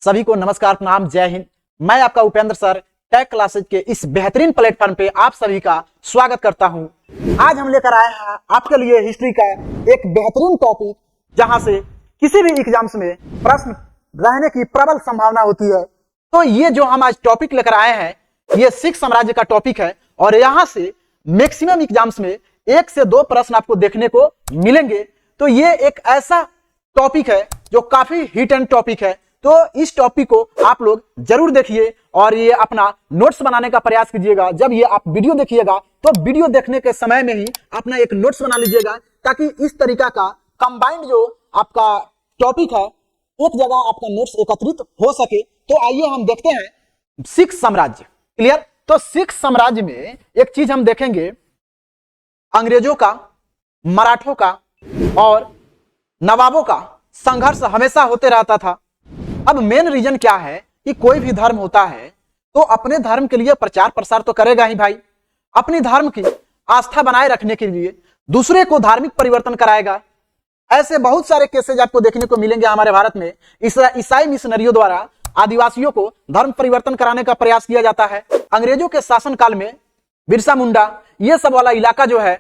सभी को नमस्कार, प्रणाम, जय हिंद। मैं आपका उपेंद्र सर टेक क्लासेज के इस बेहतरीन प्लेटफॉर्म पे आप सभी का स्वागत करता हूं। आज हम लेकर आए हैं आपके लिए हिस्ट्री का एक बेहतरीन टॉपिक, जहां से किसी भी एग्जाम्स में प्रश्न रहने की प्रबल संभावना होती है। तो ये जो हम आज टॉपिक लेकर आए हैं, ये सिख साम्राज्य का टॉपिक है और यहाँ से मैक्सिमम एग्जाम्स में 1 से 2 प्रश्न आपको देखने को मिलेंगे। तो ये एक ऐसा टॉपिक है जो काफी हिट एंड टॉपिक है। तो इस टॉपिक को आप लोग जरूर देखिए और ये अपना नोट्स बनाने का प्रयास कीजिएगा। जब ये आप वीडियो देखिएगा तो वीडियो देखने के समय में ही अपना एक नोट्स बना लीजिएगा, ताकि इस तरीका का कंबाइंड जो आपका टॉपिक है एक जगह आपका नोट्स एकत्रित हो सके। तो आइए हम देखते हैं सिख साम्राज्य। क्लियर? तो सिख साम्राज्य में एक चीज हम देखेंगे, अंग्रेजों का, मराठों का और नवाबों का संघर्ष हमेशा होते रहता था। अब मेन रीजन क्या है कि कोई भी धर्म होता है तो अपने धर्म के लिए प्रचार प्रसार तो करेगा ही भाई, अपनी धर्म की आस्था बनाए रखने के लिए दूसरे को धार्मिक परिवर्तन कराएगा। ऐसे बहुत सारे केसेज आपको देखने को मिलेंगे हमारे भारत में। ईसाई मिशनरियों द्वारा आदिवासियों को धर्म परिवर्तन कराने का प्रयास किया जाता है। अंग्रेजों के शासन काल में बिरसा मुंडा ये सब वाला इलाका जो है,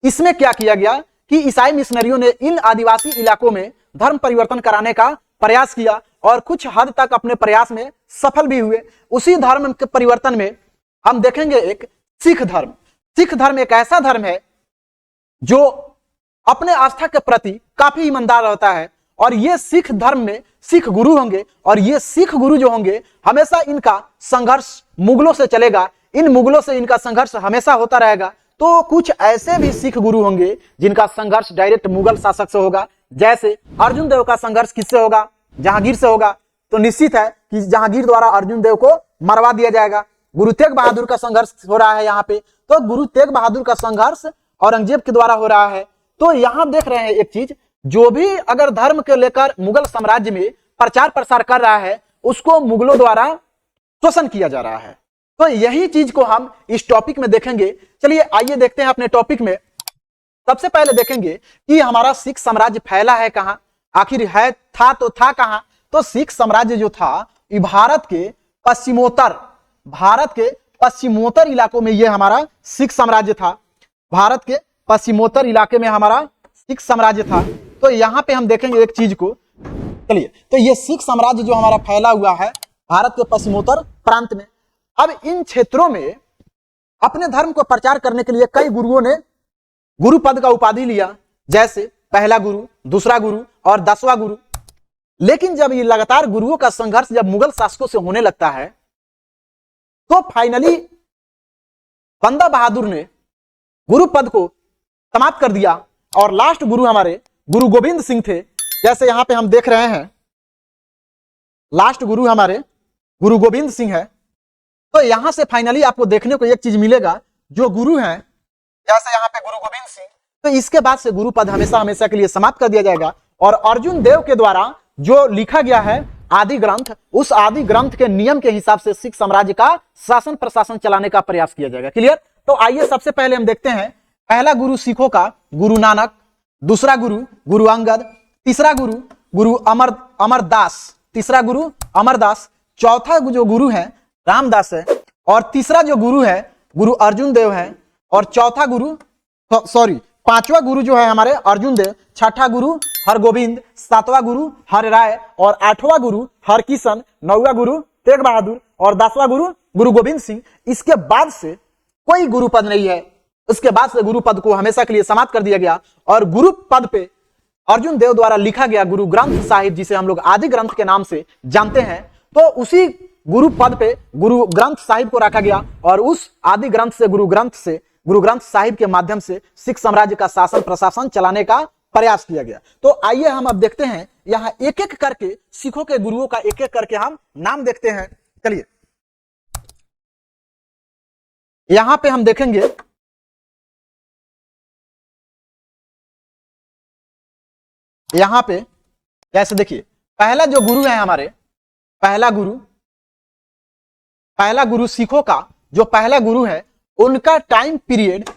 इसमें क्या किया गया कि ईसाई मिशनरियों ने इन आदिवासी इलाकों में धर्म परिवर्तन कराने का प्रयास किया और कुछ हद तक अपने प्रयास में सफल भी हुए। उसी धर्म के परिवर्तन में हम देखेंगे एक सिख धर्म। सिख धर्म एक ऐसा धर्म है जो अपने आस्था के प्रति काफी ईमानदार रहता है और ये सिख धर्म में सिख गुरु होंगे और ये सिख गुरु जो होंगे हमेशा इनका संघर्ष मुगलों से चलेगा, इन मुगलों से इनका संघर्ष हमेशा होता रहेगा। तो कुछ ऐसे भी सिख गुरु होंगे जिनका संघर्ष डायरेक्ट मुगल शासक से होगा। जैसे अर्जुन देव का संघर्ष किससे होगा? जहांगीर से होगा। तो निश्चित है कि जहांगीर द्वारा अर्जुन देव को मरवा दिया जाएगा। गुरु तेग बहादुर का संघर्ष हो रहा है यहाँ पे, तो गुरु तेग बहादुर का संघर्ष औरंगजेब के द्वारा हो रहा है। तो यहाँ देख रहे हैं एक चीज, जो भी अगर धर्म के लेकर मुगल साम्राज्य में प्रचार प्रसार कर रहा है उसको मुगलों द्वारा शोषण किया जा रहा है। तो यही चीज को हम इस टॉपिक में देखेंगे। चलिए आइए देखते हैं अपने टॉपिक में। सबसे पहले देखेंगे कि हमारा सिख साम्राज्य फैला है कहां, आखिर है था तो था कहां। तो सिख साम्राज्य जो था ये भारत के पश्चिमोत्तर इलाकों में ये हमारा सिख साम्राज्य था। भारत के पश्चिमोत्तर इलाके में हमारा सिख साम्राज्य था। तो यहाँ पे हम देखेंगे एक चीज को। चलिए, तो ये सिख साम्राज्य जो हमारा फैला हुआ है भारत के पश्चिमोत्तर प्रांत में। अब इन क्षेत्रों में अपने धर्म को प्रचार करने के लिए कई गुरुओं ने गुरु पद का उपाधि लिया, जैसे पहला गुरु, दूसरा गुरु और 10वां गुरु। लेकिन जब ये लगातार गुरुओं का संघर्ष जब मुगल शासकों से होने लगता है तो फाइनली बंदा बहादुर ने गुरु पद को समाप्त कर दिया और लास्ट गुरु हमारे गुरु गोविंद सिंह थे। जैसे यहां पे हम देख रहे हैं लास्ट गुरु हमारे गुरु गोविंद सिंह है। तो यहां से फाइनली आपको देखने को एक चीज मिलेगा, जो गुरु हैं जैसे यहाँ पे गुरु गोविंद सिंह, तो इसके बाद से गुरु पद हमेशा हमेशा के लिए समाप्त कर दिया जाएगा और अर्जुन देव के द्वारा जो लिखा गया है आदि ग्रंथ, उस आदि ग्रंथ के नियम के हिसाब से सिख साम्राज्य का शासन प्रशासन चलाने का प्रयास किया जाएगा। क्लियर? तो आइए सबसे पहले हम देखते हैं पहला गुरु सिखों का गुरु नानक, दूसरा गुरु गुरु अंगद, तीसरा गुरु गुरु अमरदास, तीसरा गुरु अमरदास, चौथा जो गुरु है रामदास है और तीसरा जो गुरु है गुरु अर्जुन देव है और चौथा गुरु पांचवा गुरु जो है हमारे अर्जुन देव, छठा गुरु हरगोविंद, सातवां गुरु हरराय और आठवां गुरु हरकिशन, नौवां गुरु तेग बहादुर और 10वां गुरु गुरु गोविंद सिंह। इसके बाद से कोई गुरु पद नहीं है। उसके बाद से गुरु पद को हमेशा के लिए समाप्त कर दिया गया और गुरु पद पे अर्जुन देव द्वारा लिखा गया गुरु ग्रंथ साहिब, जिसे हम लोग आदि ग्रंथ के नाम से जानते हैं, तो उसी गुरु पद पे गुरु ग्रंथ साहिब को रखा गया और उस आदि ग्रंथ से गुरु ग्रंथ साहिब के माध्यम से सिख साम्राज्य का शासन प्रशासन चलाने का प्रयास किया गया। तो आइए हम अब देखते हैं यहां एक एक करके सिखों के गुरुओं का एक एक करके हम नाम देखते हैं। चलिए यहां पे हम देखेंगे यहां पे कैसे, देखिए पहला जो गुरु है हमारे, पहला गुरु सिखों का जो पहला गुरु है उनका टाइम पीरियड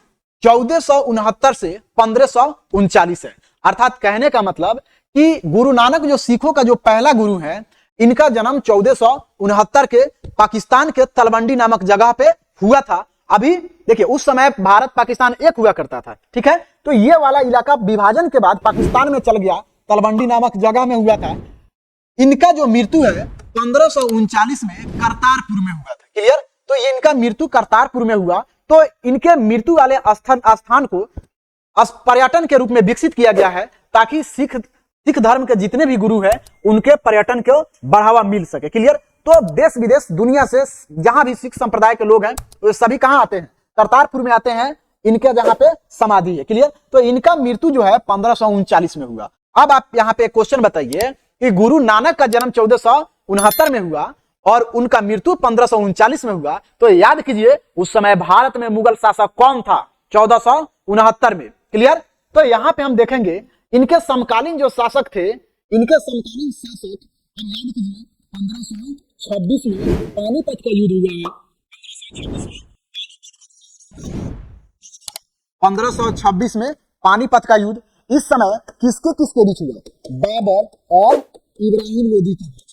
1469 से 1539 है। अर्थात कहने का मतलब कि गुरु नानक जो सिखों का जो पहला गुरु है इनका जन्म 1469 के पाकिस्तान के तलवंडी नामक जगह पे हुआ था। अभी देखिए उस समय भारत पाकिस्तान एक हुआ करता था, ठीक है। तो ये वाला इलाका विभाजन के बाद पाकिस्तान में चल गया, तलवंडी नामक जगह में हुआ था। इनका जो मृत्यु है 1539 में करतारपुर में हुआ था, क्लियर। तो ये इनका मृत्यु करतारपुर में हुआ। तो इनके मृत्यु वाले स्थान को पर्यटन के रूप में विकसित किया गया है, ताकि सिख धर्म के जितने भी गुरु हैं उनके पर्यटन को बढ़ावा मिल सके, क्लियर। तो देश विदेश दुनिया से जहां भी सिख संप्रदाय के लोग हैं वो सभी कहां आते हैं, करतारपुर में आते हैं, इनके जहां पे समाधि है, क्लियर। तो इनका मृत्यु जो है 1539 में हुआ। अब आप यहाँ पे क्वेश्चन बताइए कि गुरु नानक का जन्म 1469 में हुआ और उनका मृत्यु 1539 में हुआ, तो याद कीजिए उस समय भारत में मुगल शासक कौन था, 1469 में, क्लियर। तो यहाँ पे हम देखेंगे इनके समकालीन जो शासक थे, इनके समकालीन शासक 1526 में पानीपत का युद्ध हुआ है। 1526 में पानीपत का युद्ध इस समय किसके बीच हुआ, बाबर और इब्राहिम लोदी के बीच।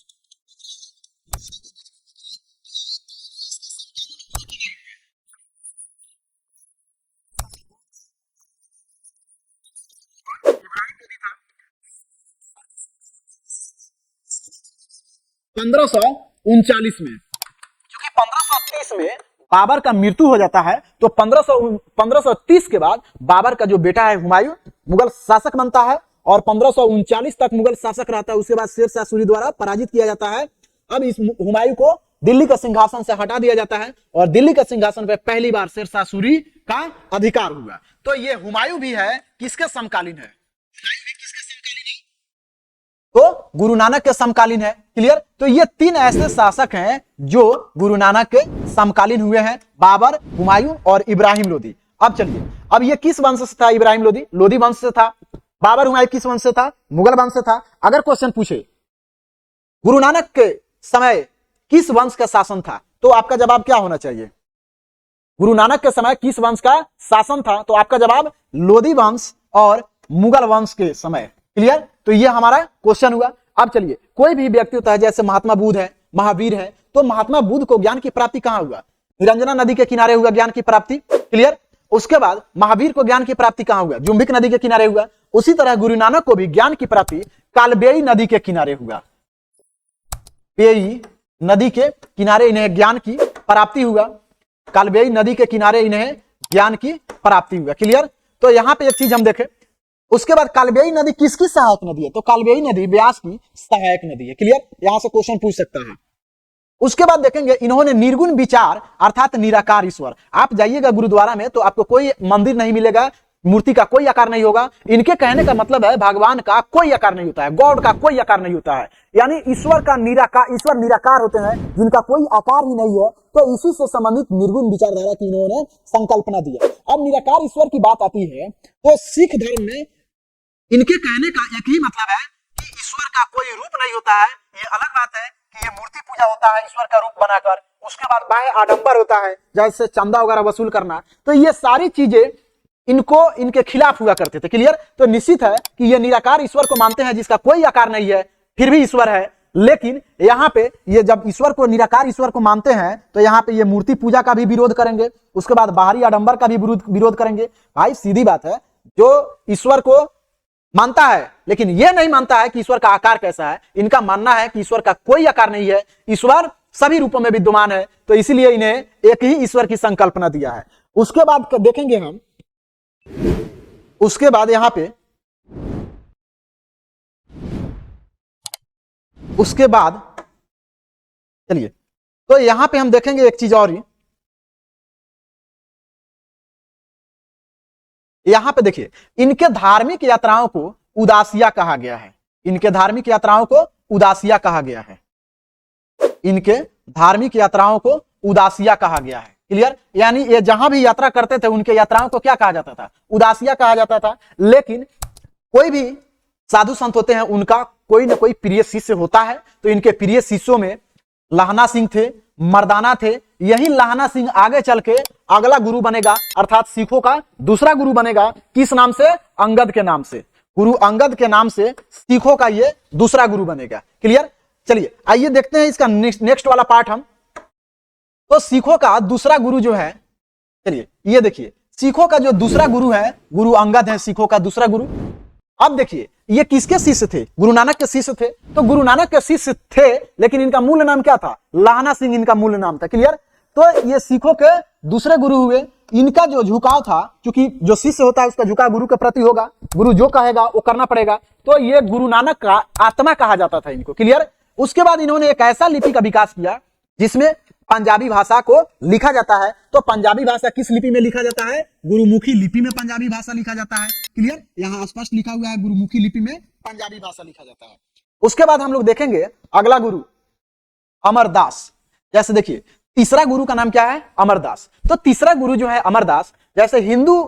पंद्रह सौ उनचालीस में, क्योंकि 1530 में बाबर का मृत्यु हो जाता है, तो 1530 के बाद बाबर का जो बेटा है हुमायूं मुगल शासक बनता है और 1539 तक मुगल शासक रहता है। उसके बाद शेरशाह सूरी द्वारा पराजित किया जाता है। अब इस हुमायूं को दिल्ली का सिंहासन से हटा दिया जाता है और दिल्ली का सिंहासन पे पहली बार शेरशाह सूरी का अधिकार हुआ। तो ये हुमायूं भी है किसके समकालीन है, तो गुरु नानक के समकालीन है, क्लियर। तो ये तीन ऐसे शासक हैं जो गुरु नानक के समकालीन हुए हैं, बाबर, हुमायूं और इब्राहिम लोदी। अब चलिए, अब ये किस वंश से था, इब्राहिम लोदी लोदी वंश से था। बाबर हुमायूं किस वंश से था, मुगल वंश से था। अगर क्वेश्चन पूछे गुरु नानक के समय किस वंश का शासन था, तो आपका जवाब क्या होना चाहिए, गुरु नानक के समय किस वंश का शासन था, तो आपका जवाब लोदी वंश और मुगल वंश के समय, क्लियर। तो ये हमारा क्वेश्चन हुआ। अब चलिए, कोई भी व्यक्ति होता है, जैसे महात्मा बुद्ध है, महावीर है, तो महात्मा बुद्ध को ज्ञान की प्राप्ति कहां हुआ, निरंजना नदी के किनारे हुआ ज्ञान की प्राप्ति, क्लियर। उसके बाद महावीर को ज्ञान की प्राप्ति कहां हुआ, जुम्बिक नदी के किनारे हुआ। उसी तरह गुरु नानक को भी ज्ञान की प्राप्ति कालबेई नदी के किनारे हुआ, पेई नदी के किनारे इन्हें ज्ञान की प्राप्ति हुआ, कालबेई नदी के किनारे इन्हें ज्ञान की प्राप्ति हुआ, क्लियर। तो यहां पे एक चीज हम देखें, उसके बाद कालबेई नदी किसकी सहायक नदी है, तो कालबेई नदी व्यास की सहायक नदी है, क्लियर। यहां से क्वेश्चन पूछ सकता है। उसके बाद देखेंगे इन्होंने निर्गुण विचार अर्थात निराकार ईश्वर, आप जाइएगा गुरुद्वारा में तो आपको कोई मंदिर नहीं मिलेगा, मूर्ति का कोई आकार नहीं होगा। इनके कहने का मतलब है भगवान का कोई आकार नहीं होता है, गॉड का कोई आकार नहीं होता है, यानी ईश्वर का निराकार, ईश्वर निराकार होते हैं जिनका कोई आकार ही नहीं है। तो इसी से संबंधित निर्गुण विचारधारा की इन्होंने संकल्पना दिया। अब निराकार ईश्वर की बात आती है तो सिख धर्म में इनके कहने का एक ही मतलब है कि ईश्वर का कोई रूप नहीं होता है। ये अलग बात है कि ये मूर्ति पूजा होता है ईश्वर का रूप बनाकर, उसके बाद बाह्य आडंबर होता है जैसे चंदा वगैरह वसूल करना। तो ये सारी चीजें इनको इनके खिलाफ हुआ करते थे, क्लियर। तो निश्चित है कि ये निराकार ईश्वर को मानते हैं जिसका कोई आकार नहीं है, फिर भी ईश्वर है। लेकिन यहाँ पे ये जब ईश्वर को, निराकार ईश्वर को मानते हैं, तो यहाँ पे ये मूर्ति पूजा का भी विरोध करेंगे, उसके बाद बाहरी आडंबर का भी विरोध करेंगे। भाई सीधी बात है, जो ईश्वर को मानता है लेकिन ये नहीं मानता है कि ईश्वर का आकार कैसा है, इनका मानना है कि ईश्वर का कोई आकार नहीं है, ईश्वर सभी रूपों में विद्यमान है, तो इसीलिए इन्हें एक ही ईश्वर की संकल्पना दिया है। उसके बाद देखेंगे हम, उसके बाद यहां पे, उसके बाद चलिए, तो यहां पे हम देखेंगे एक चीज और ही, यहां पे देखिए इनके धार्मिक यात्राओं को उदासिया कहा गया है, इनके धार्मिक यात्राओं को उदासिया कहा गया है, इनके धार्मिक यात्राओं को उदासिया कहा गया है, क्लियर। यानी ये जहां भी यात्रा करते थे उनके यात्राओं को क्या कहा जाता था, उदासिया कहा जाता था। लेकिन कोई भी साधु संत होते हैं उनका कोई ना कोई प्रिय शिष्य होता है, तो इनके प्रिय शिष्यों में लाहना सिंह थे, मर्दाना थे। यही लाहना सिंह आगे चल के अगला गुरु बनेगा, अर्थात सिखों का दूसरा गुरु बनेगा। किस नाम से, अंगद के नाम से, गुरु अंगद के नाम से सिखों का ये दूसरा गुरु बनेगा, क्लियर। चलिए आइए देखते हैं इसका नेक्स्ट वाला पार्ट हम। तो सिखों का दूसरा गुरु जो है, चलिए ये देखिए सिखों का जो दूसरा गुरु है, गुरु अंगद है सिखों का दूसरा गुरु। अब देखिए ये किसके शिष्य थे? गुरु नानक के शिष्य थे। तो गुरु नानक के शिष्य थे, लेकिन इनका मूल नाम क्या था? लाहना सिंह इनका मूल नाम था। क्लियर? तो ये सिखों के दूसरे गुरु हुए। इनका जो झुकाव था, क्योंकि जो शिष्य होता है उसका झुकाव गुरु के प्रति होगा, गुरु जो कहेगा वो करना पड़ेगा। तो ये गुरु नानक का आत्मा कहा जाता था इनको। क्लियर? उसके बाद इन्होंने एक ऐसा लिपि का विकास किया जिसमें पंजाबी भाषा को लिखा जाता है। तो पंजाबी भाषा किस लिपि में लिखा जाता है? गुरुमुखी लिपि में पंजाबी भाषा लिखा जाता है। क्लियर? यहाँ स्पष्ट लिखा हुआ है गुरुमुखी लिपि में पंजाबी भाषा लिखा जाता है। उसके बाद हम लोग देखेंगे अगला गुरु अमरदास। जैसे देखिए तीसरा गुरु का नाम क्या है? अमरदास। तो तीसरा गुरु जो है अमरदास, जैसे हिंदू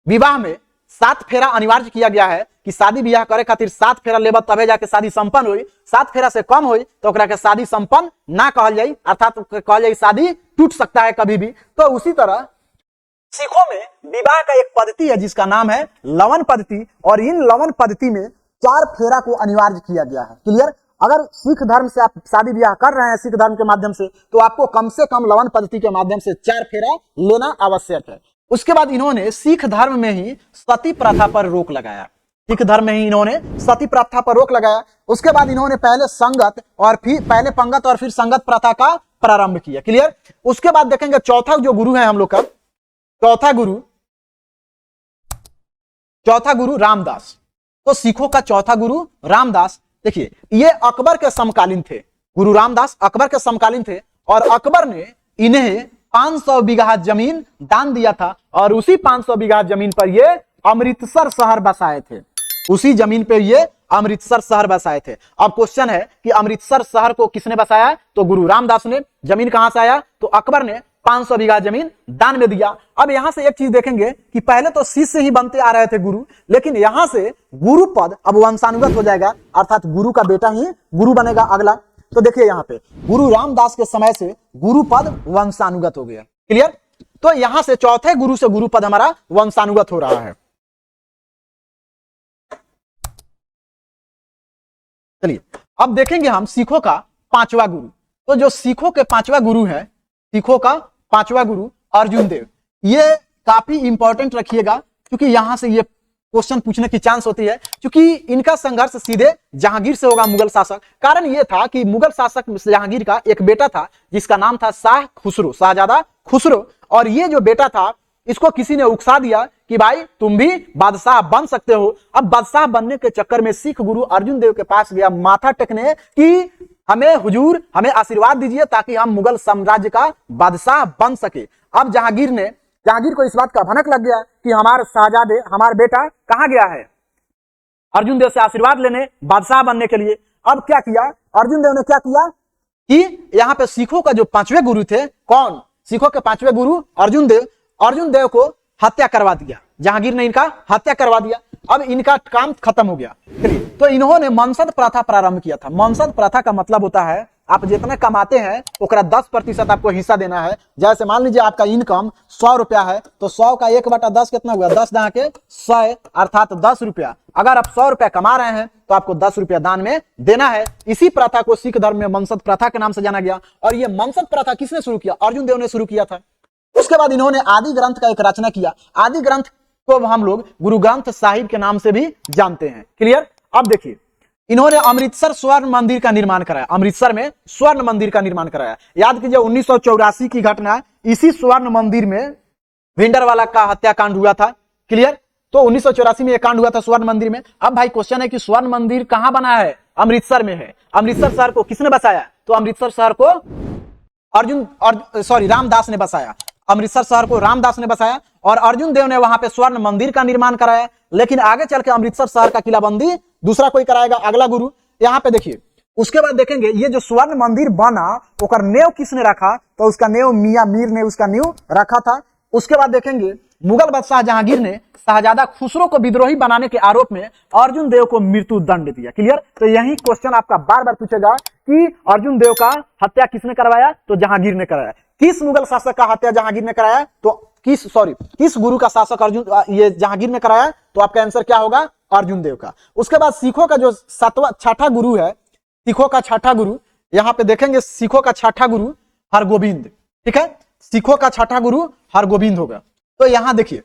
विवाह में 7 फेरा अनिवार्य किया गया है कि शादी ब्याह करे खातिर 7 फेरा लेबा तबे जाके शादी संपन्न हुई। 7 फेरा से कम हुई तो ओकरा के शादी संपन्न ना कहल जाई, अर्थात कहल जाई शादी टूट सकता है कभी भी। तो उसी तरह सिखों में विवाह का एक पद्धति है जिसका नाम है लवन पद्धति, और इन लवन पद्धति में 4 फेरा को अनिवार्य किया गया है। क्लियर? अगर सिख धर्म से आप शादी ब्याह कर रहे हैं सिख धर्म के माध्यम से, तो आपको कम से कम लवन पद्धति के माध्यम से 4 फेरा लेना आवश्यक है। उसके बाद इन्होंने सिख धर्म में ही सती प्रथा पर रोक लगाया। सिख धर्म में ही इन्होंने सती प्रथा पर रोक लगाया। उसके बाद इन्होंने पहले संगत और फिर पहले पंगत और फिर संगत प्रथा का प्रारंभ किया। क्लियर? उसके बाद देखेंगे चौथा जो गुरु है हम लोग का, चौथा गुरु रामदास। तो सिखों का चौथा गुरु रामदास, देखिए ये अकबर के समकालीन थे। गुरु रामदास अकबर के समकालीन थे और अकबर ने इन्हें 500 बीघा जमीन दान दिया था और उसी 500 बीघा जमीन पर ये अमृतसर शहर बसाए थे। उसी जमीन पे ये अमृतसर शहर बसाए थे। अब क्वेश्चन है कि अमृतसर शहर को किसने बसाया? तो गुरु रामदास ने। जमीन कहां से आया? तो अकबर ने 500 बीघा जमीन दान में दिया। अब यहां से एक चीज देखेंगे कि पहले तो शिष्य ही बनते आ रहे थे गुरु, लेकिन यहां से गुरु पद अब वंशानुगत हो जाएगा, अर्थात गुरु का बेटा ही गुरु बनेगा अगला। तो देखिए यहां पे गुरु रामदास के समय से गुरु पद वंशानुगत हो गया। क्लियर? तो यहां से चौथे गुरु से गुरु पद हमारा वंशानुगत हो रहा है। चलिए अब देखेंगे हम सिखों का पांचवा गुरु। तो जो सिखों के पांचवा गुरु है, सिखों का पांचवा गुरु अर्जुन देव। ये काफी इंपॉर्टेंट रखिएगा क्योंकि यहां से ये क्वेश्चन पूछने की चांस होती है, क्योंकि इनका संघर्ष सीधे जहांगीर से होगा, मुगल शासक। कारण ये था कि मुगल शासक जहांगीर का एक बेटा था जिसका नाम था शाह खुसरो, शाहजादा खुसरो। और ये जो बेटा था इसको किसी ने उकसा दिया कि भाई तुम भी बादशाह बन सकते हो। अब बादशाह बनने के चक्कर में सिख गुरु अर्जुन देव के पास गया माथा टेकने कि हमें हुजूर हमें आशीर्वाद दीजिए ताकि हम मुगल साम्राज्य का बादशाह बन सके। अब जहांगीर को इस बात का भनक लग गया कि हमारे शहजादे, हमारा बेटा कहां गया है अर्जुन देव से आशीर्वाद लेने, बादशाह बनने के लिए। अब क्या किया अर्जुन देव ने? क्या किया कि यहाँ पे सिखों का जो पांचवे गुरु थे, कौन? सिखों के पांचवे गुरु अर्जुन देव को हत्या करवा दिया। जहांगीर ने इनका हत्या करवा दिया। अब इनका काम खत्म हो गया। तो इन्होंने मनसद प्रथा प्रारंभ किया था। मनसद प्रथा का मतलब होता है आप जितना कमाते हैं ओकरा 10% आपको हिस्सा देना है। जैसे मान लीजिए आपका इनकम 100 रुपया है तो 100 का 1/10 कितना हुआ? 10 दां के 100 अर्थात 10 रुपया। अगर आप 100 रुपया कमा रहे हैं तो आपको 10 रुपया दान में देना है। इसी प्रथा को सिख धर्म में मनसद प्रथा के नाम से जाना गया। और ये मनसद प्रथा किसने शुरू किया? अर्जुन देव ने शुरू किया था। उसके बाद इन्होंने आदि ग्रंथ का एक रचना किया। आदि ग्रंथ को हम लोग गुरु ग्रंथ साहिब के नाम से भी जानते हैं। क्लियर? अब देखिए इन्होंने अमृतसर स्वर्ण मंदिर का निर्माण कराया। अमृतसर में स्वर्ण मंदिर का निर्माण कराया। याद कीजिए 1984 की घटना है। इसी स्वर्ण मंदिर में भिंडरवाला का हत्याकांड हुआ था। क्लियर? तो 1984 में यह कांड हुआ था स्वर्ण मंदिर में। अब भाई क्वेश्चन है कि स्वर्ण मंदिर कहां बना है? अमृतसर में है। अमृतसर शहर को किसने बसाया? तो अमृतसर शहर को रामदास ने बसाया। अमृतसर शहर को रामदास ने बसाया और अर्जुन देव ने वहां पे स्वर्ण मंदिर का निर्माण कराया। लेकिन आगे चल के अमृतसर शहर का किलाबंदी दूसरा कोई कराएगा, अगला गुरु। यहाँ पे देखिए उसके बाद देखेंगे ये जो स्वर्ण मंदिर बना ओकर नेव किसने रखा? तो उसका नेव मियां मीर ने उसका नेव रखा था। उसके बाद देखेंगे मुगल बादशाह जहांगीर ने शाहजादा खुसरो को विद्रोही बनाने के आरोप में अर्जुन देव को मृत्यु दंड दिया। क्लियर? तो यही क्वेश्चन आपका बार बार पूछेगा कि अर्जुन देव का हत्या किसने करवाया? तो जहांगीर ने कराया। किस मुगल शासक का हत्या जहांगीर ने कराया? तो किस गुरु का शासक ये जहांगीर ने कराया? तो आपका आंसर क्या होगा? अर्जुन देव का। उसके बाद सिखों का जो छठा गुरु है सिखों का छठा गुरु, यहां पे देखेंगे सिखों का छठा गुरु हरगोविंद, ठीक है, सिखों का छठा गुरु हरगोविंद होगा। तो यहां देखिए,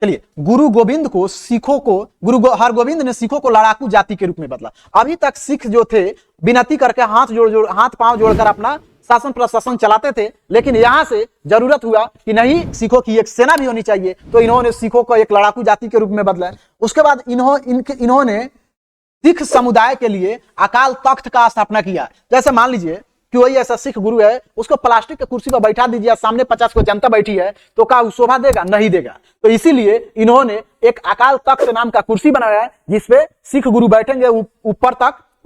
चलिए, गुरु गोविंद को सिखों को हरगोविंद ने सिखों को लड़ाकू जाति के रूप में बदला। अभी तक सिख जो थे विनती करके हाथ पांव जोड़कर अपना शासन प्रशासन चलाते थे, लेकिन यहां से जरूरत हुआ कि नहीं, सिखों की एक सेना भी होनी चाहिए, तो इन्होंने सिखों को एक लड़ाकू जाति के रूप में बदला। उसके बाद इन्होंने सिख समुदाय के लिए अकाल तख्त का स्थापना किया। जैसे मान लीजिए कि वही ऐसा सिख गुरु है, उसको प्लास्टिक की कुर्सी पर बैठा दीजिए, सामने 50 को जनता बैठी है, तो क्या शोभा देगा? नहीं देगा। तो इसीलिए इन्होंने एक अकाल तख्त नाम का कुर्सी बनाया है, जिसपे सिख गुरु बैठेंगे,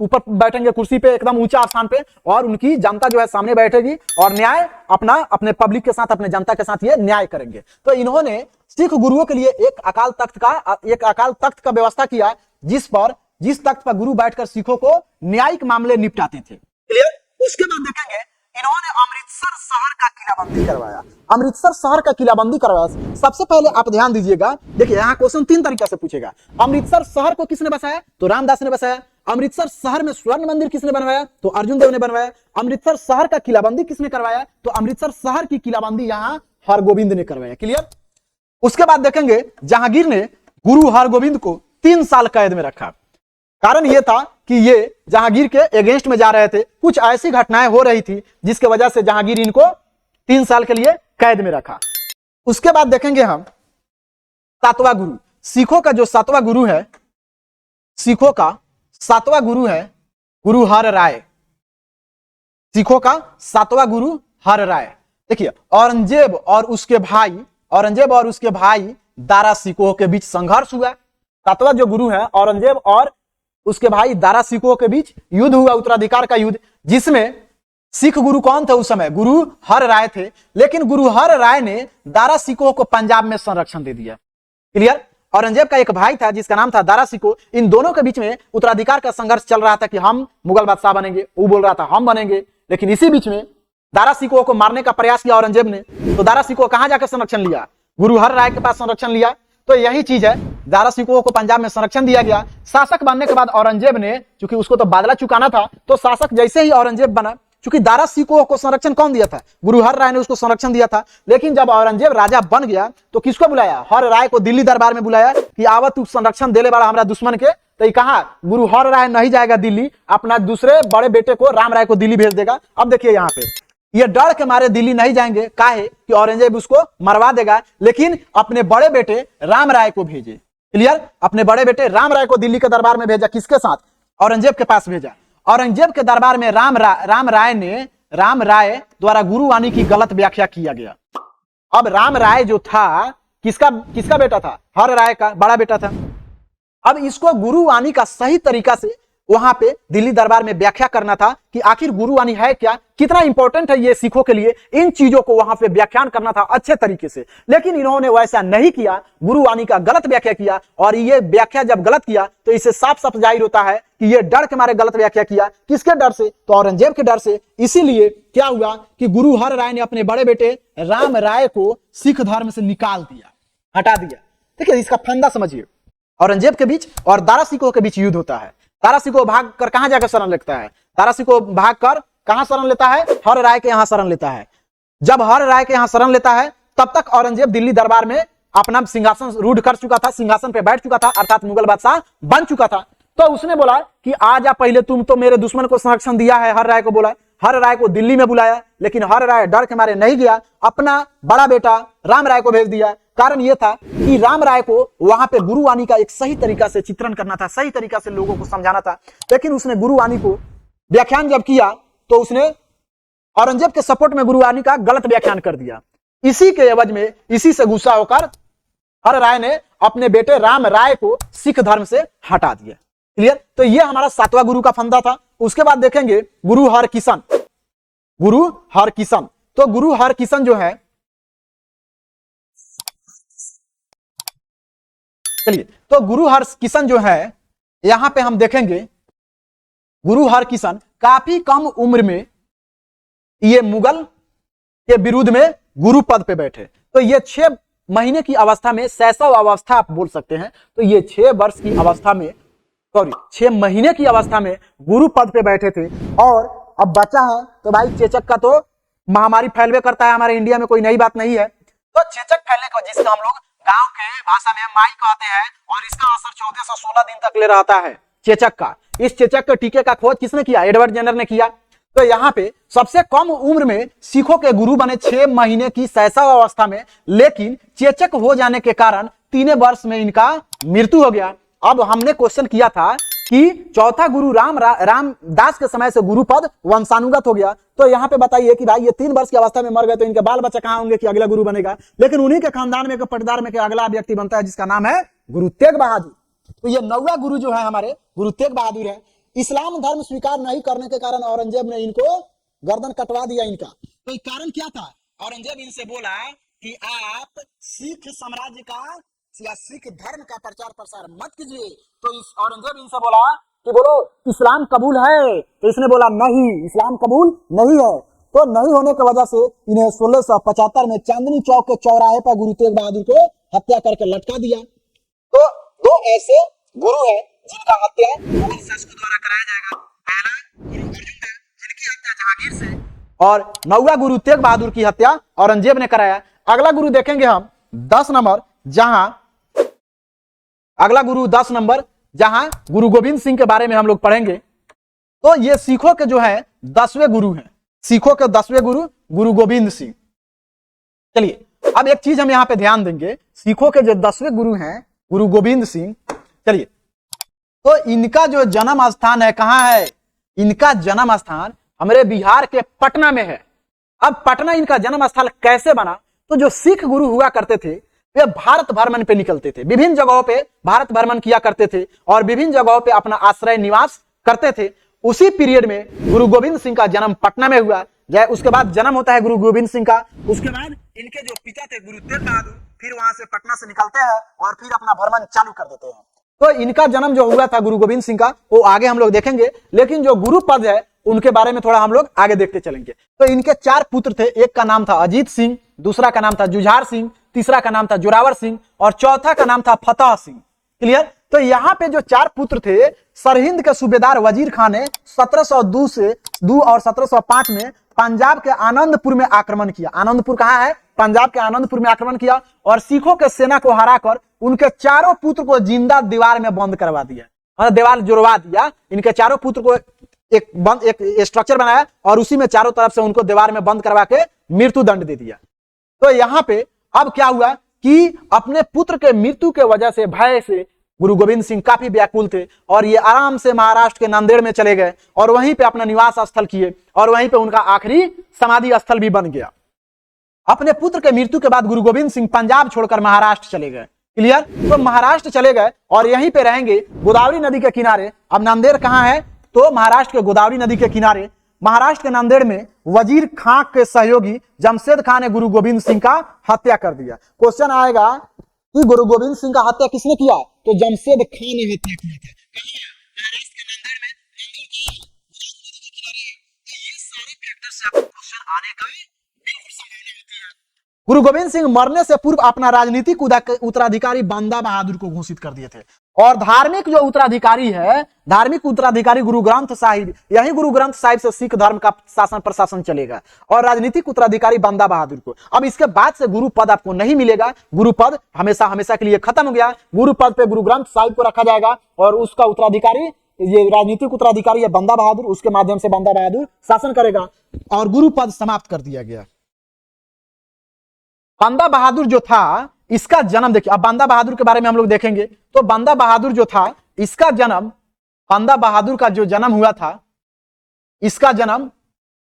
ऊपर बैठेंगे कुर्सी पे, एकदम ऊंचा स्थान पे, और उनकी जनता जो है सामने बैठेगी और न्याय अपने पब्लिक के साथ, अपने जनता के साथ ये न्याय करेंगे। तो इन्होंने सिख गुरुओं के लिए एक अकाल तख्त का व्यवस्था किया, जिस तख्त पर गुरु बैठकर सिखों को न्यायिक मामले निपटाते थे। क्लियर? उसके बाद देखेंगे इन्होंने अमृतसर शहर का किलाबंदी करवाया। अमृतसर शहर का किलाबंदी करवाया। सबसे पहले आप ध्यान दीजिएगा, देखिए यहाँ क्वेश्चन 3 तरीके से पूछेगा। अमृतसर शहर को किसने बसाया? तो रामदास ने बसाया। अमृतसर शहर में स्वर्ण मंदिर किसने बनवाया? तो अर्जुन देव ने बनवाया। अमृतसर शहर का किलाबंदी किसने करवाया? तो अमृतसर शहर की किलाबंदी यहाँ हरगोविंद ने करवाया। क्लियर? उसके बाद देखेंगे जहांगीर ने गुरु हरगोविंद को 3 साल कैद में रखा। कारण यह था कि ये जहांगीर के अगेंस्ट में जा रहे थे, कुछ ऐसी घटनाएं हो रही थी जिसके वजह से जहांगीर इनको 3 साल के लिए कैद में रखा। उसके बाद देखेंगे हम 7वां गुरु, सिखों का जो 7वां गुरु है, सिखों का 7वां गुरु है गुरु हर राय। सिखों का 7वां गुरु हर राय। देखिए, औरंगजेब और उसके भाई दारा सिकोह के बीच संघर्ष हुआ। 7वां जो गुरु है, औरंगजेब और उसके भाई दारा सिकोह के बीच युद्ध हुआ, उत्तराधिकार का युद्ध, जिसमें सिख गुरु कौन थे उस समय? गुरु हर राय थे। लेकिन गुरु हर राय ने दारा सिकोह को पंजाब में संरक्षण दे दिया। क्लियर? औरंगजेब का एक भाई था जिसका नाम था दारा सिकोह। इन दोनों के बीच में उत्तराधिकार का संघर्ष चल रहा था कि हम मुगल बादशाह बनेंगे, वो बोल रहा था हम बनेंगे। लेकिन इसी बीच में दारा सिकोह को मारने का प्रयास किया औरंगजेब ने। तो दारा सिकोह कहां जाकर संरक्षण लिया? गुरु हर राय के पास संरक्षण लिया। तो यही चीज है, दारा सिकोह को पंजाब में संरक्षण दिया गया। शासक बनने के बाद औरंगजेब ने, चूंकि उसको तो बादला चुकाना था, तो शासक जैसे ही औरंगजेब बना, चूंकि दारा सिकोह को संरक्षण कौन दिया था? गुरु हर राय ने उसको संरक्षण दिया था। लेकिन जब औरंगजेब राजा बन गया तो किसको बुलाया? हर राय को दिल्ली दरबार में बुलाया कि आवत तू संरक्षण देले वाला हमारा दुश्मन के। तो कहा गुरु हर राय नहीं जाएगा दिल्ली, अपना दूसरे बड़े बेटे को राम राय को दिल्ली भेज देगा। अब देखिए यहाँ पे ये डर के मारे दिल्ली नहीं जाएंगे, काहे कि औरंगजेब उसको मरवा देगा, लेकिन अपने बड़े बेटे राम राय को भेजे। क्लियर? अपने बड़े बेटे राम राय को दिल्ली के दरबार में भेजा। किसके साथ? औरंगजेब के पास भेजा। औरंगजेब के दरबार में राम राय द्वारा गुरुवाणी की गलत व्याख्या किया गया। अब राम राय जो था किसका बेटा था? हर राय का बड़ा बेटा था। अब इसको गुरुवाणी का सही तरीका से वहां पे दिल्ली दरबार में व्याख्या करना था कि आखिर गुरुवाणी है क्या, कितना इंपॉर्टेंट है ये सिखों के लिए। इन चीजों को वहां पे व्याख्यान करना था अच्छे तरीके से, लेकिन इन्होंने वैसा नहीं किया, गुरुवाणी का गलत व्याख्या किया। और ये व्याख्या जब गलत किया तो इससे साफ साफ जाहिर होता है कि ये डर के मारे गलत व्याख्या किया। किसके डर से? तो औरंगजेब के डर से। इसीलिए क्या हुआ कि गुरु हर राय ने अपने बड़े बेटे राम राय को सिख धर्म से निकाल दिया, हटा दिया। देखिए इसका फंदा समझिए। औरंगजेब के बीच और दारा सिकोह के बीच युद्ध होता है। दारा सिकोह भाग कर कहां जाकर शरण लेता है? दारा सिकोह भाग कर कहां शरण लेता है? हर राय के यहां शरण लेता है। जब हर राय के यहां शरण लेता है तब तक औरंगजेब दिल्ली दरबार में अपना सिंहासन रूढ़ कर चुका था, सिंहासन पे बैठ चुका था, अर्थात मुगल बादशाह बन चुका था। तो उसने बोला कि आजा पहले, तुम तो मेरे दुश्मन को संरक्षण दिया है। हर राय को बोला, हर राय को दिल्ली में बुलाया, लेकिन हर राय डर के मारे नहीं गया, अपना बड़ा बेटा राम राय को भेज दिया। कारण यह था कि राम राय को वहां पे गुरुवाणी का एक सही तरीका से चित्रण करना था, सही तरीका से लोगों को समझाना था। लेकिन उसने गुरुवाणी को व्याख्यान जब किया तो उसने औरंगजेब के सपोर्ट में गुरुवाणी का गलत व्याख्यान कर दिया। इसी के एवज में, इसी से गुस्सा होकर हर राय ने अपने बेटे राम राय को सिख धर्म से हटा दिया। क्लियर? तो यह हमारा 7वां गुरु का फंदा था। उसके बाद देखेंगे गुरु हरकिशन। गुरु हरकिशन, तो गुरु हरकिशन जो है, चलिए, तो गुरु हरकिशन जो है, यहां पे हम देखेंगे गुरु हरकिशन काफी कम उम्र में ये मुगल के विरुद्ध में गुरु पद पे बैठे। तो ये 6 महीने की अवस्था में, शैशव अवस्था आप बोल सकते हैं, तो ये 6 वर्ष की अवस्था में सॉरी 6 महीने की अवस्था में गुरु पद पे बैठे थे। और अब बचा है तो भाई चेचक का तो महामारी फैलवे करता है हमारे इंडिया में, कोई नई बात नहीं है। तो चेचक फैलने का जिसका हम लोग गांव के भाषा में माई कहते हैं, और इसका असर 14 से 16 दिन तक ले रहता है चेचक का। इस चेचक के टीके का खोज किसने किया? एडवर्ड जेनर ने किया। तो यहाँ पे सबसे कम उम्र में सिखों के गुरु बने 6 महीने की शैशव अवस्था में, लेकिन चेचक हो जाने के कारण 3 वर्ष में इनका मृत्यु हो गया। अब हमने क्वेश्चन किया था कि चौथा गुरु रामदास के समय से गुरु पद वंशानुगत हो गया। तो यहाँ पे बताइए कि भाई ये 3 वर्ष की अवस्था में मर गए तो इनके बाल बच्चे कहाँ होंगे कि अगला गुरु बनेगा? लेकिन उन्हीं के खानदान में पटदार में अगला व्यक्ति बनता है जिसका नाम है गुरु तेग बहादुर। तो ये 9वां गुरु जो है हमारे गुरु तेग बहादुर है। इस्लाम धर्म स्वीकार नहीं करने के कारण औरंगजेब ने इनको गर्दन कटवा दिया इनका। तो कारण क्या था? औरंगजेब इनसे बोला कि आप सिख साम्राज्य का या सिख धर्म का प्रचार प्रसार मत कीजिए। तो इस औरंगजेब इनसे बोला कि बोलो इस्लाम कबूल है? तो इसने बोला नहीं, इस्लाम कबूल नहीं है। तो नहीं होने की वजह से इन्हें 1675 में चांदनी चौक के चौराहे पर गुरु तेग बहादुर को हत्या करके लटका दिया। तो 2 ऐसे गुरु हैं जिनका हत्या शासकों द्वारा कराया जाएगा। पहला गुरु अर्जुन देव जिनकी हत्या जहांगीर से, और 9वां गुरु तेग बहादुर की हत्या औरंगजेब ने कराया। अगला गुरु देखेंगे हम 10 नंबर, जहां अगला गुरु 10 नंबर जहां गुरु गोविंद सिंह के बारे में हम लोग पढ़ेंगे। तो ये सिखों के जो है 10वें गुरु हैं, सिखों के 10वें गुरु गुरु गोविंद सिंह। चलिए अब एक चीज हम यहाँ पे ध्यान देंगे, सिखों के जो 10वें गुरु हैं गुरु गोविंद सिंह। चलिए तो इनका जो जन्म स्थान है कहाँ है? इनका जन्म स्थान हमारे बिहार के पटना में है। अब पटना इनका जन्म स्थल कैसे बना? तो जो सिख गुरु हुआ करते थे वे भारत भ्रमण पे निकलते थे, विभिन्न जगहों पे भारत भ्रमण किया करते थे और विभिन्न जगहों पे अपना आश्रय निवास करते थे। उसी पीरियड में गुरु गोविंद सिंह का जन्म पटना में हुआ। उसके बाद जन्म होता है गुरु गोविंद सिंह का। उसके बाद इनके जो पिता थे गुरु तेग बहादुर, फिर वहां से पटना से निकलते हैं और फिर अपना भ्रमण चालू कर देते हैं। तो इनका जन्म जो हुआ था गुरु गोविंद सिंह का वो आगे हम लोग देखेंगे, लेकिन जो गुरु पद है उनके बारे में थोड़ा हम लोग आगे देखते चलेंगे। तो इनके 4 पुत्र थे, एक का नाम था अजीत सिंह, दूसरा का नाम था जुझार सिंह, तीसरा का नाम था जोरावर सिंह और चौथा का नाम था फतेह सिंह। क्लियर? तो यहाँ पे जो 4 पुत्र थे, सरहिंद के सूबेदार वजीर खान ने 1702 और 1705 में पंजाब के आनंदपुर में आक्रमण किया। आनंदपुर कहाँ है? पंजाब के आनंदपुर में आक्रमण किया और सिखों के सेना को हराकर उनके 4 पुत्र को जिंदा दीवार में बंद करवा दिया, मतलब दीवार जुड़वा दिया। इनके 4 पुत्र को एक स्ट्रक्चर बनाया और उसी में चारों तरफ से उनको दीवार में बंद करवा के मृत्यु दंड दे दिया। तो यहाँ पे अब क्या हुआ कि अपने पुत्र के मृत्यु के वजह से भय से गुरु गोविंद सिंह काफी व्याकुल थे और ये आराम से महाराष्ट्र के नांदेड़ में चले गए और वहीं पे अपना निवास स्थल किए और वहीं पे उनका आखिरी समाधि स्थल भी बन गया। अपने पुत्र के मृत्यु के बाद गुरु गोविंद सिंह पंजाब छोड़कर महाराष्ट्र चले गए। क्लियर? तो महाराष्ट्र चले गए और यहीं पे रहेंगे गोदावरी नदी के किनारे। अब नांदेड़ कहाँ है? तो महाराष्ट्र के गोदावरी नदी के किनारे महाराष्ट्र के नांदेड़ में वजीर खां के सहयोगी जमशेद खान ने गुरु गोविंद सिंह का हत्या कर दिया। क्वेश्चन आएगा कि गुरु गोविंद सिंह का हत्या किसने किया? तो जमशेद खान ने हत्या किया था। महाराष्ट्र के नांदेड़ में ये सारे फैक्टर से आपको क्वेश्चन आने का बिल्कुल संभावना होती है। गुरु गोविंद सिंह मरने से पूर्व अपना राजनीतिक उत्तराधिकारी बंदा बहादुर को घोषित कर दिए थे और धार्मिक जो उत्तराधिकारी है, धार्मिक उत्तराधिकारी गुरु ग्रंथ साहिब, यही गुरु ग्रंथ साहिब से सिख धर्म का शासन प्रशासन चलेगा और राजनीतिक उत्तराधिकारी बंदा बहादुर को। अब इसके बाद से गुरु पद आपको नहीं मिलेगा, गुरु पद हमेशा हमेशा के लिए खत्म हो गया। गुरु पद पे गुरु ग्रंथ साहिब को रखा जाएगा और उसका उत्तराधिकारी, ये राजनीतिक उत्तराधिकारी है बंदा बहादुर, उसके माध्यम से बंदा बहादुर शासन करेगा और गुरु पद समाप्त कर दिया गया। बंदा बहादुर जो था इसका जन्म देखिए, अब बंदा बहादुर के बारे में हम लोग देखेंगे। तो बंदा बहादुर जो था इसका जन्म, बंदा बहादुर का जो जन्म हुआ था, इसका जन्म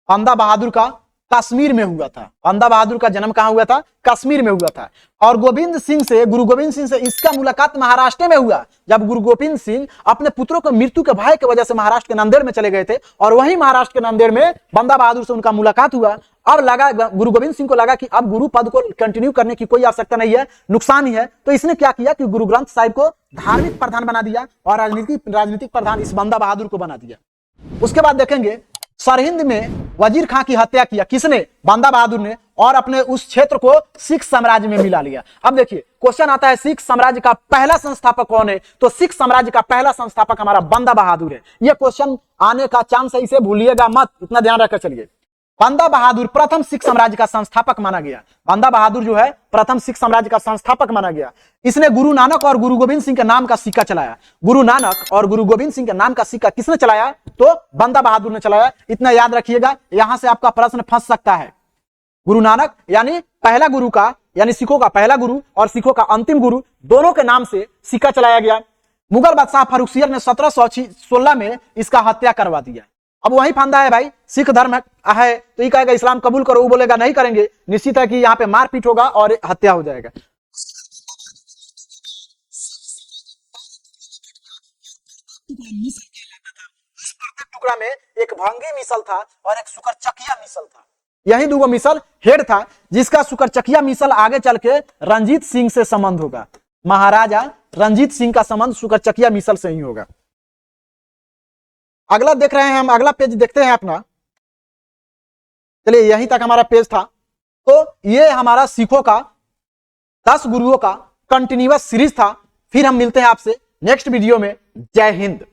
बंदा बहादुर का कश्मीर में हुआ था। बंदा बहादुर का जन्म कहां हुआ था? कश्मीर में हुआ था। और गोविंद सिंह से, गुरु गोविंद सिंह से इसका मुलाकात महाराष्ट्र में हुआ, जब गुरु गोविंद सिंह अपने पुत्रों के मृत्यु के भय की वजह से महाराष्ट्र के नांदेड़ में चले गए थे और वहीं महाराष्ट्र के नांदेड़ में बंदा बहादुर से उनका मुलाकात हुआ। अब लगा, गुरु गोविंद सिंह को लगा कि अब गुरु पद को कंटिन्यू करने की कोई आवश्यकता नहीं है, नुकसान ही है। तो इसने क्या किया कि गुरु ग्रंथ साहिब को धार्मिक प्रधान बना दिया और राजनीतिक प्रधान इस बंदा बहादुर को बना दिया। उसके बाद देखेंगे सरहिंद में वजीर खां की हत्या किया। किसने? बंदा बहादुर ने, और अपने उस क्षेत्र को सिख साम्राज्य में मिला लिया। अब देखिए क्वेश्चन आता है सिख साम्राज्य का पहला संस्थापक कौन है? तो सिख साम्राज्य का पहला संस्थापक हमारा बंदा बहादुर है। यह क्वेश्चन आने का चांस है, इसे भूलिएगा मत, इतना ध्यान रखकर चलिए। बंदा बहादुर प्रथम सिख साम्राज्य का संस्थापक माना गया। बंदा बहादुर जो है प्रथम सिख साम्राज्य का संस्थापक माना गया। इसने गुरु नानक और गुरु गोविंद सिंह के नाम का सिक्का चलाया। गुरु नानक और गुरु गोविंद सिंह के नाम का सिक्का किसने चलाया? तो बंदा बहादुर ने चलाया। इतना याद रखिएगा, यहां से आपका प्रश्न फंस सकता है। गुरु नानक यानी पहला गुरु का, यानी सिखों का पहला गुरु और सिखों का अंतिम गुरु, दोनों के नाम से सिक्का चलाया गया। मुगल बादशाह फारुखसियर ने 1716 में इसका हत्या करवा दिया। अब वही फंदा है भाई, सिख धर्म है तो ये कहेगा इस्लाम कबूल करो, वो बोलेगा नहीं करेंगे, निश्चित है कि यहाँ पे मारपीट होगा और हत्या हो जाएगा। टुकड़ा में एक भंगी मिसल था और एक सुकरचकिया मिसल था। यही दो मिसल हेड था, जिसका सुकरचकिया मिसल आगे चल के रंजीत सिंह से संबंध होगा। महाराजा रंजीत सिंह का संबंध सुकरचकिया मिसल से ही होगा। अगला देख रहे हैं हम, अगला पेज देखते हैं अपना। चलिए यहीं तक हमारा पेज था। तो ये हमारा सिखों का 10 गुरुओं का कंटिन्यूअस सीरीज था। फिर हम मिलते हैं आपसे नेक्स्ट वीडियो में। जय हिंद।